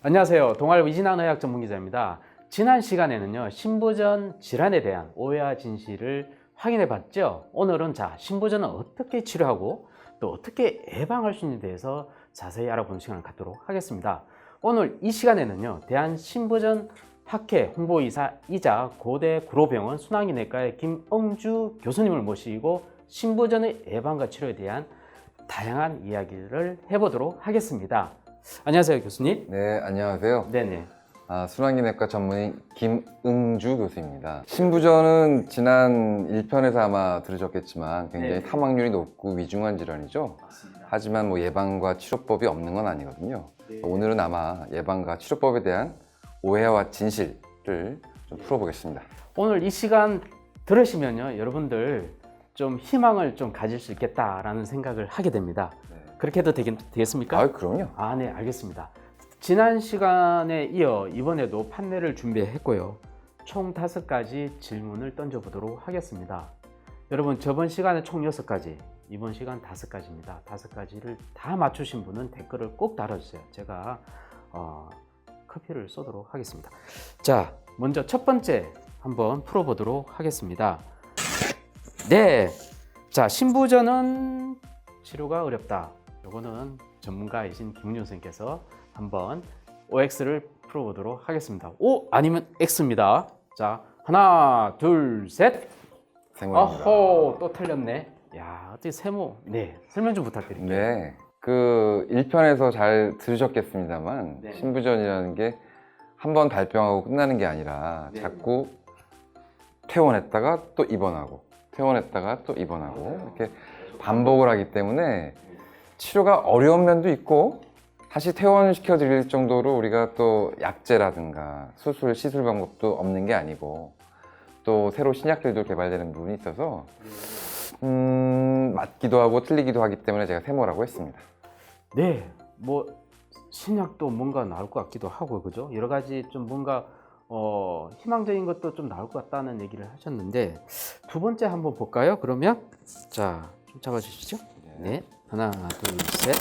안녕하세요. 동아일보 이진환 의학 전문기자입니다. 지난 시간에는요, 신부전 질환에 대한 오해와 진실을 확인해 봤죠. 오늘은 신부전은 어떻게 치료하고 또 어떻게 예방할 수 있는지에 대해서 자세히 알아보는 시간을 갖도록 하겠습니다. 오늘 이 시간에는요, 대한신부전 학회 홍보이사이자 고대 구로병원 순환기내과의 김응주 교수님을 모시고 신부전의 예방과 치료에 대한 다양한 이야기를 해보도록 하겠습니다. 안녕하세요, 교수님. 네, 안녕하세요. 네네. 순환기내과 전문의 김응주 교수입니다. 신부전은 지난 1편에서 아마 들으셨겠지만 굉장히 네. 사망률이 높고 위중한 질환이죠. 맞습니다. 하지만 예방과 치료법이 없는 건 아니거든요. 네. 오늘은 아마 예방과 치료법에 대한 오해와 진실을 좀 풀어보겠습니다. 오늘 이 시간 들으시면요, 여러분들 좀 희망을 좀 가질 수 있겠다라는 생각을 하게 됩니다. 네. 그렇게 해도 되겠습니까? 그럼요. 네, 알겠습니다. 지난 시간에 이어 이번에도 판넬을 준비했고요. 총 5가지 질문을 던져보도록 하겠습니다. 여러분, 저번 시간에 총 6가지, 이번 시간 5가지입니다. 5가지를 다 맞추신 분은 댓글을 꼭 달아주세요. 제가 커피를 쏘도록 하겠습니다. 자, 먼저 첫 번째 한번 풀어보도록 하겠습니다. 네, 신부전은 치료가 어렵다. 요거는 전문가이신 김은주 선생님께서 한번 OX를 풀어보도록 하겠습니다. O 아니면 X입니다. 자, 하나, 둘, 셋. 생각입니다. 어허, 또 틀렸네. 야, 어떻게 세모? 네, 설명 좀 부탁드릴게요. 네. 1편에서 잘 들으셨겠습니다만 네. 신부전이라는 게 한 번 발병하고 끝나는 게 아니라 네. 자꾸 퇴원했다가 또 입원하고 퇴원했다가 또 입원하고 이렇게 반복을 하기 때문에 치료가 어려운 면도 있고 다시 퇴원시켜 드릴 정도로 우리가 또 약제라든가 수술, 시술 방법도 없는 게 아니고 또 새로 신약들도 개발되는 부분이 있어서 맞기도 하고 틀리기도 하기 때문에 제가 세모라고 했습니다. 네, 신약도 뭔가 나올 것 같기도 하고, 그죠? 여러 가지 좀 뭔가 희망적인 것도 좀 나올 것 같다는 얘기를 하셨는데, 두 번째 한번 볼까요? 그러면 자, 좀 잡아주시죠. 네, 하나, 둘, 셋.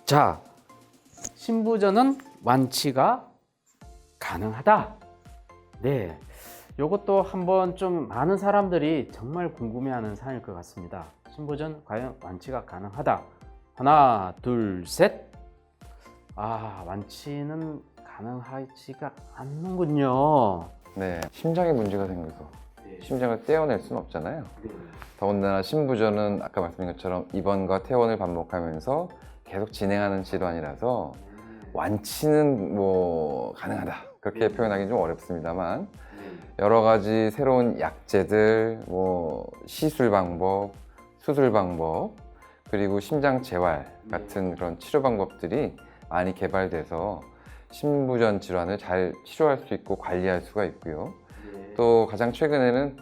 자, 신부전은 완치가 가능하다. 네, 요것도 한번 좀 많은 사람들이 정말 궁금해하는 사안일 것 같습니다. 신부전 과연 완치가 가능하다. 하나, 둘, 셋. 완치는 가능하지가 않는군요. 네, 심장에 문제가 생겨서 심장을 떼어낼 수는 없잖아요. 더군다나 신부전은 아까 말씀드린 것처럼 입원과 퇴원을 반복하면서 계속 진행하는 질환이라서 완치는 가능하다 그렇게 표현하기는 좀 어렵습니다만 여러 가지 새로운 약제들, 시술 방법, 수술 방법 그리고 심장 재활 같은 그런 치료 방법들이 많이 개발돼서 신부전 질환을 잘 치료할 수 있고 관리할 수가 있고요. 또 가장 최근에는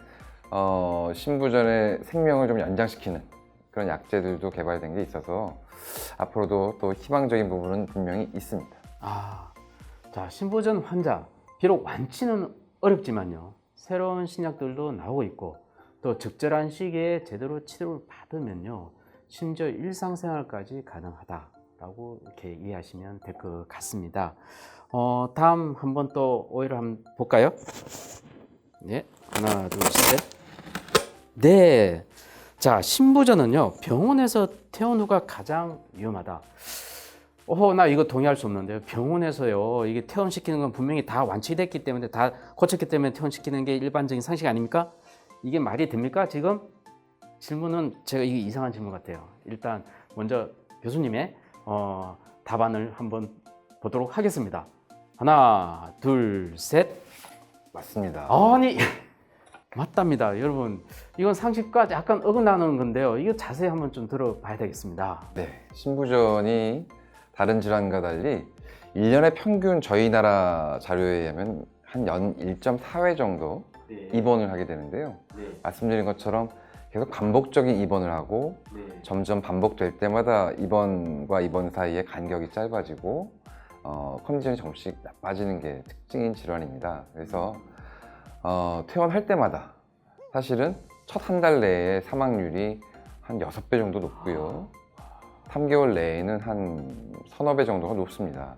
신부전의 생명을 좀 연장시키는 그런 약제들도 개발된 게 있어서 앞으로도 또 희망적인 부분은 분명히 있습니다. 자, 신부전 환자 비록 완치는 어렵지만요, 새로운 신약들도 나오고 있고 또 적절한 시기에 제대로 치료를 받으면요, 심지어 일상생활까지 가능하다라고 이렇게 이해하시면 될 것 같습니다. 다음 한번 또 오해를 한번 볼까요? 네, 하나, 둘, 셋. 네, 자, 신부전은요, 병원에서 퇴원 후가 가장 위험하다. 나 이거 동의할 수 없는데요. 병원에서요, 이게 퇴원시키는 건 분명히 다 완치됐기 때문에, 다 고쳤기 때문에 퇴원시키는 게 일반적인 상식 아닙니까? 이게 말이 됩니까? 지금 질문은 제가 이게 이상한 질문 같아요. 일단 먼저 교수님의 답안을 한번 보도록 하겠습니다. 하나, 둘, 셋. 맞습니다. 아니, 맞답니다. 여러분, 이건 상식과 약간 어긋나는 건데요. 이거 자세히 한번 좀 들어봐야 되겠습니다. 네, 신부전이 다른 질환과 달리 1년에 평균 저희 나라 자료에 의하면 한 연 1.4회 정도 입원을 하게 되는데요. 말씀드린 것처럼 계속 반복적인 입원을 하고 점점 반복될 때마다 입원과 입원 사이에 간격이 짧아지고 컨디션이 조금씩 나빠지는 게 특징인 질환입니다. 그래서 퇴원할 때마다 사실은 첫 한 달 내에 사망률이 한 6배 정도 높고요. 3개월 내에는 한 서너 배 정도가 높습니다.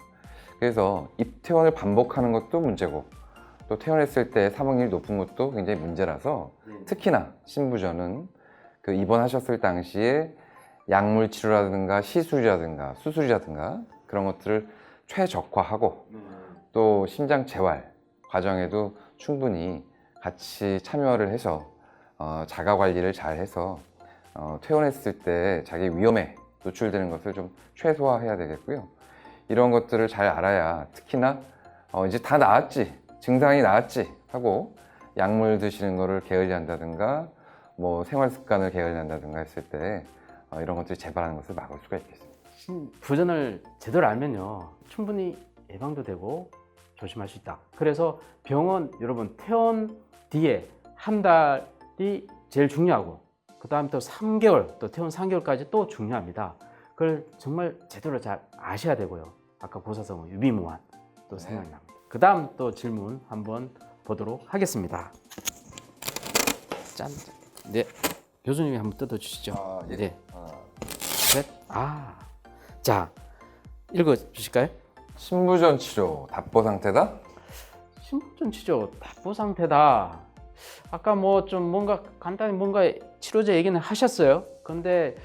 그래서 입퇴원을 반복하는 것도 문제고 또 퇴원했을 때 사망률이 높은 것도 굉장히 문제라서 특히나 신부전은 그 입원하셨을 당시에 약물 치료라든가 시술이라든가 수술이라든가 그런 것들을 최적화하고 또 심장 재활 과정에도 충분히 같이 참여를 해서 자가 관리를 잘 해서 퇴원했을 때 자기 위험에 노출되는 것을 좀 최소화해야 되겠고요. 이런 것들을 잘 알아야 특히나 이제 다 나았지, 증상이 나았지 하고 약물 드시는 거를 게을리한다든가 뭐 생활 습관을 게을리한다든가 했을 때 이런 것들이 재발하는 것을 막을 수가 있겠습니다. 심부전을 제대로 알면요, 충분히 예방도 되고 조심할 수 있다. 그래서 병원 여러분 퇴원 뒤에 한 달이 제일 중요하고 그 다음 또 3개월 또 퇴원 3개월까지 또 중요합니다. 그걸 정말 제대로 잘 아셔야 되고요. 아까 고사성어 유비무환 또 생각이 납니다. 그 다음 또 질문 한번 보도록 하겠습니다. 짠. 네, 교수님이 한번 뜯어주시죠. 예. 네. 셋. 자, 읽어 주실까요? 신부전 치료 답보 상태다? 신부전 치료 답보 상태다. 아까 뭐 좀 뭔가 간단히 뭔가 치료제 얘기는 하셨어요. 근데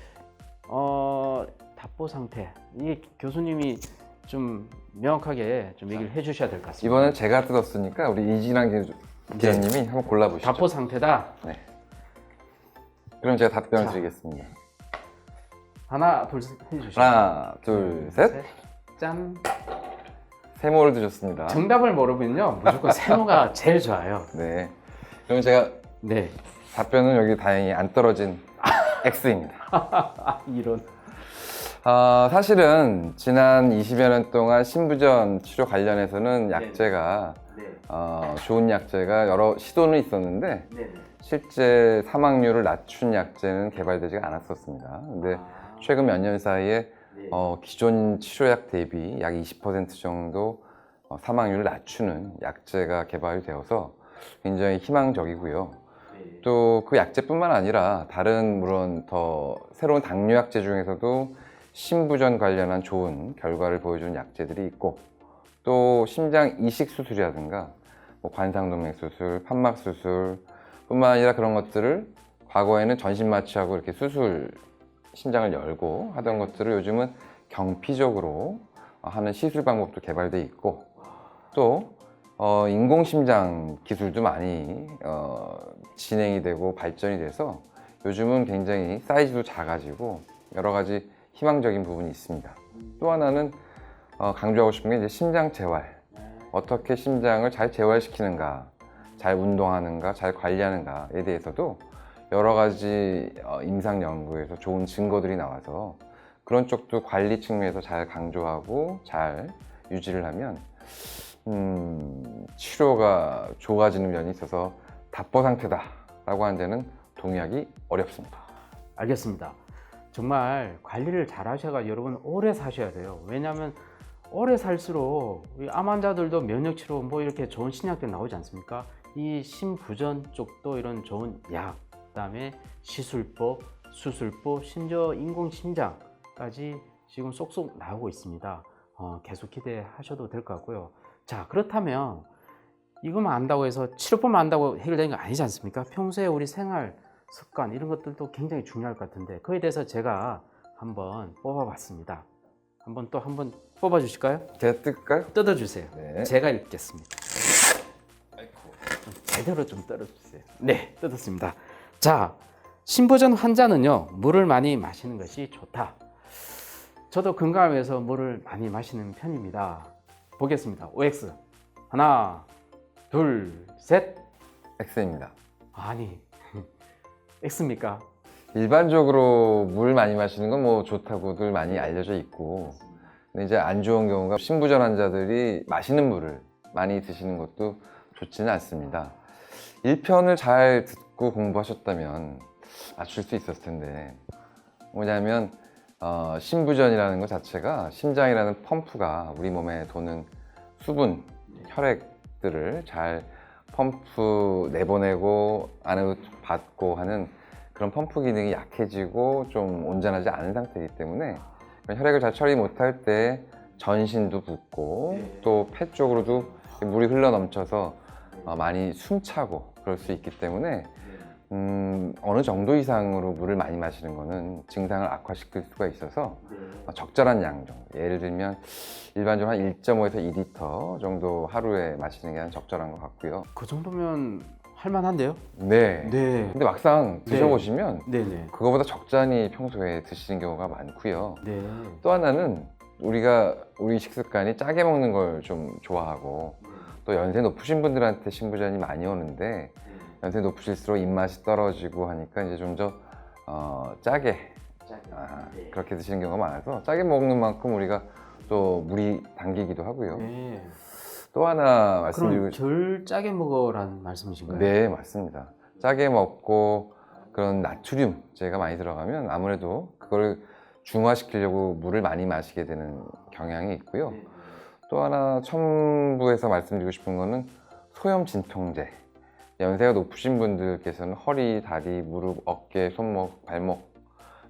답보 상태 이 교수님이 좀 명확하게 좀 얘기를 해주셔야 될 것 같습니다. 이번엔 제가 뜯었으니까 우리 이진환 기자님이 한번 골라보시죠. 답보 상태다. 네. 그럼 제가 답변을 자. 드리겠습니다. 하나 둘 셋 해주시죠. 하나, 둘, 셋. 짠. 세모를 드셨습니다. 정답을 모르면요 무조건 세모가 제일 좋아요. 네. 그럼 제가 네. 답변은 여기 다행히 안 떨어진 X입니다. 이런. 사실은 지난 20여 년 동안 신부전 치료 관련해서는 약제가 좋은 약제가 여러 시도는 있었는데 실제 사망률을 낮춘 약제는 개발되지가 않았었습니다. 근데 최근 몇 년 사이에 기존 치료약 대비 약 20% 정도 사망률을 낮추는 약제가 개발이 되어서 굉장히 희망적이고요. 또 그 약제뿐만 아니라 다른 물론 더 새로운 당뇨 약제 중에서도 신부전 관련한 좋은 결과를 보여주는 약제들이 있고 또 심장 이식 수술이라든가 뭐 관상동맥 수술, 판막 수술 뿐만 아니라 그런 것들을 과거에는 전신 마취하고 이렇게 수술 심장을 열고 하던 것들을 요즘은 경피적으로 하는 시술 방법도 개발돼 있고 또 인공심장 기술도 많이 진행이 되고 발전이 돼서 요즘은 굉장히 사이즈도 작아지고 여러 가지 희망적인 부분이 있습니다. 또 하나는 강조하고 싶은 게 이제 심장 재활. 어떻게 심장을 잘 재활시키는가, 잘 운동하는가, 잘 관리하는가에 대해서도 여러 가지 임상 연구에서 좋은 증거들이 나와서 그런 쪽도 관리 측면에서 잘 강조하고 잘 유지를 하면 치료가 좋아지는 면이 있어서 답보 상태다라고 하는 데는 동의하기 어렵습니다. 알겠습니다. 정말 관리를 잘 하셔가 여러분 오래 사셔야 돼요. 왜냐하면 오래 살수록 암 환자들도 면역 치료 뭐 이렇게 좋은 신약들 나오지 않습니까? 이 신부전 쪽도 이런 좋은 약, 그다음에 시술법, 수술법, 심지어 인공심장까지 지금 쏙쏙 나오고 있습니다. 계속 기대하셔도 될 것 같고요. 자, 그렇다면 이것만 안다고 해서 치료법만 안다고 해결되는 거 아니지 않습니까? 평소에 우리 생활 습관 이런 것들도 굉장히 중요할 것 같은데 그에 대해서 제가 한번 뽑아봤습니다. 한번 뽑아 주실까요? 제가 뜰까요? 뜯어 주세요. 네. 제가 읽겠습니다. 좀 제대로 좀 뜯어 주세요. 네, 뜯었습니다. 자, 신부전 환자는요 물을 많이 마시는 것이 좋다. 저도 건강을 위해서 물을 많이 마시는 편입니다. 보겠습니다. OX 하나, 둘, 셋. X입니다. 아니 X입니까? 일반적으로 물 많이 마시는 건 뭐 좋다고들 많이 알려져 있고 근데 이제 안 좋은 경우가 신부전 환자들이 마시는 물을 많이 드시는 것도 좋지는 않습니다. 1편을 잘 듣고 공부하셨다면 맞출 수 있었을 텐데 뭐냐면 신부전이라는 것 자체가 심장이라는 펌프가 우리 몸에 도는 수분, 혈액들을 잘 펌프 내보내고 안으로 받고 하는 그런 펌프 기능이 약해지고 좀 온전하지 않은 상태이기 때문에 혈액을 잘 처리 못할 때 전신도 붓고 또 폐 쪽으로도 물이 흘러 넘쳐서 많이 숨차고 그럴 수 있기 때문에 어느 정도 이상으로 물을 많이 마시는 거는 증상을 악화시킬 수가 있어서 적절한 양 정도, 예를 들면 일반적으로 한 1.5에서 2리터 정도 하루에 마시는 게 적절한 것 같고요. 그 정도면 할만한데요? 네. 네. 근데 막상 드셔보시면 네네. 그거보다 적잖이 평소에 드시는 경우가 많고요. 네. 또 하나는 우리 식습관이 짜게 먹는 걸 좀 좋아하고 또 연세 높으신 분들한테 신부전이 많이 오는데 연세 높으실수록 입맛이 떨어지고 하니까 이제 좀 더 짜게 그렇게 드시는 경우가 많아서 짜게 먹는 만큼 우리가 또 물이 당기기도 하고요. 네. 또 하나 그럼 말씀드리고 덜 짜게 먹어라는 말씀이신가요? 네, 맞습니다. 짜게 먹고 그런 나트륨제가 많이 들어가면 아무래도 그걸 중화시키려고 물을 많이 마시게 되는 경향이 있고요. 또 하나 첨부해서 말씀드리고 싶은 거는 소염 진통제. 연세가 높으신 분들께서는 허리, 다리, 무릎, 어깨, 손목, 발목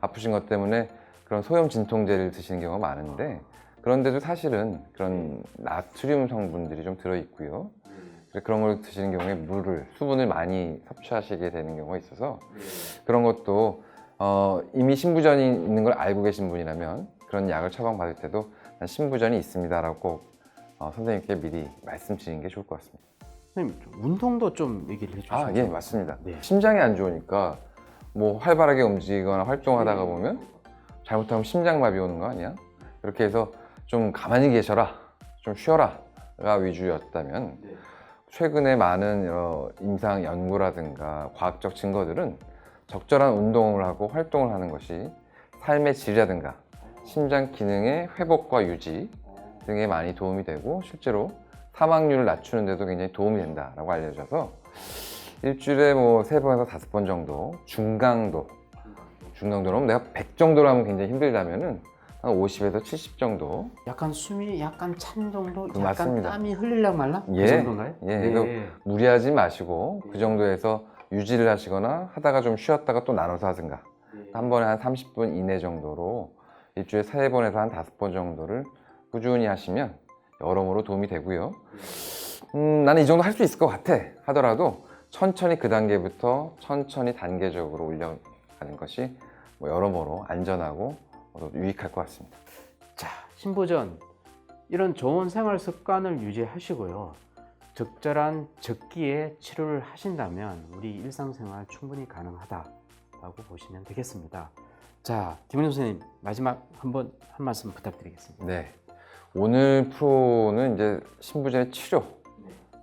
아프신 것 때문에 그런 소염 진통제를 드시는 경우가 많은데 그런데도 사실은 그런 나트륨 성분들이 좀 들어있고요. 그런 걸 드시는 경우에 수분을 많이 섭취하시게 되는 경우가 있어서 그런 것도 이미 신부전이 있는 걸 알고 계신 분이라면 그런 약을 처방받을 때도 난 신부전이 있습니다라고 꼭 선생님께 미리 말씀드리는 게 좋을 것 같습니다. 선생님, 운동도 좀 얘기를 해주시면. 예, 맞습니다. 네. 심장이 안 좋으니까 뭐 활발하게 움직이거나 활동하다가 보면 잘못하면 심장마비 오는 거 아니야? 이렇게 해서 좀 가만히 계셔라, 좀 쉬어라가 위주였다면 최근에 많은 여러 임상 연구라든가 과학적 증거들은 적절한 운동을 하고 활동을 하는 것이 삶의 질이라든가 심장 기능의 회복과 유지 등에 많이 도움이 되고 실제로 사망률을 낮추는 데도 굉장히 도움이 된다라고 알려져서 일주일에 뭐 3번에서 5번 정도 중강도로 내가 100 정도로 하면 굉장히 힘들다면은 한 50에서 70 정도. 약간 숨이 약간 찬 정도? 약간 맞습니다. 땀이 흘릴랑 말랑? 예. 그 정도인가요? 예, 그래서 무리하지 마시고 그 정도에서 유지를 하시거나 하다가 좀 쉬었다가 또 나눠서 하든가 한 번에 한 30분 이내 정도로 일주일에 3번에서 한 5번 정도를 꾸준히 하시면 여러모로 도움이 되고요. 나는 이 정도 할 수 있을 것 같아 하더라도 천천히 그 단계부터 천천히 단계적으로 올려가는 것이 뭐 여러모로 안전하고 유익할 것 같습니다. 자, 신부전 이런 좋은 생활 습관을 유지하시고요. 적절한 적기에 치료를 하신다면 우리 일상생활 충분히 가능하다라고 보시면 되겠습니다. 자, 김은영 선생님 마지막 한 말씀 부탁드리겠습니다. 네, 오늘 프로는 이제 신부전의 치료,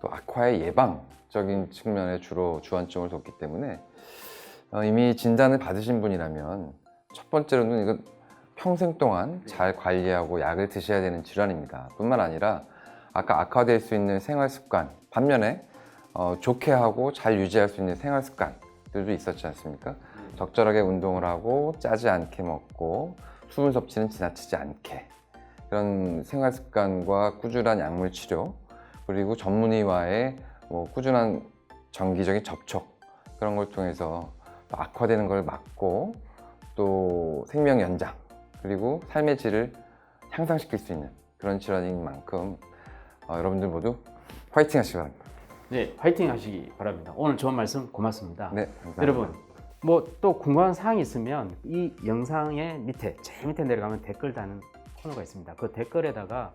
또 악화의 예방적인 측면에 주로 주안점을 뒀기 때문에 이미 진단을 받으신 분이라면 첫 번째로는 이건 평생 동안 잘 관리하고 약을 드셔야 되는 질환입니다. 뿐만 아니라 아까 악화될 수 있는 생활 습관 반면에 좋게 하고 잘 유지할 수 있는 생활 습관들도 있었지 않습니까? 적절하게 운동을 하고 짜지 않게 먹고 수분 섭취는 지나치지 않게 그런 생활 습관과 꾸준한 약물 치료 그리고 전문의와의 꾸준한 정기적인 접촉 그런 걸 통해서 악화되는 걸 막고 또 생명 연장 그리고 삶의 질을 향상시킬 수 있는 그런 질환인 만큼 여러분들 모두 화이팅 하시기 바랍니다. 네, 화이팅 하시기 바랍니다. 오늘 좋은 말씀 고맙습니다. 네, 감사합니다. 여러분, 뭐 또 궁금한 사항이 있으면 이 영상의 밑에 제일 밑에 내려가면 댓글 다는 코너가 있습니다. 그 댓글에다가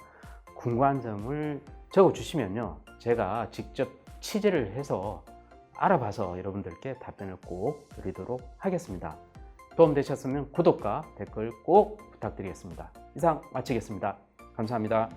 궁금한 점을 적어 주시면요, 제가 직접 취재를 해서 알아봐서 여러분들께 답변을 꼭 드리도록 하겠습니다. 도움되셨으면 구독과 댓글 꼭 부탁드리겠습니다. 이상 마치겠습니다. 감사합니다.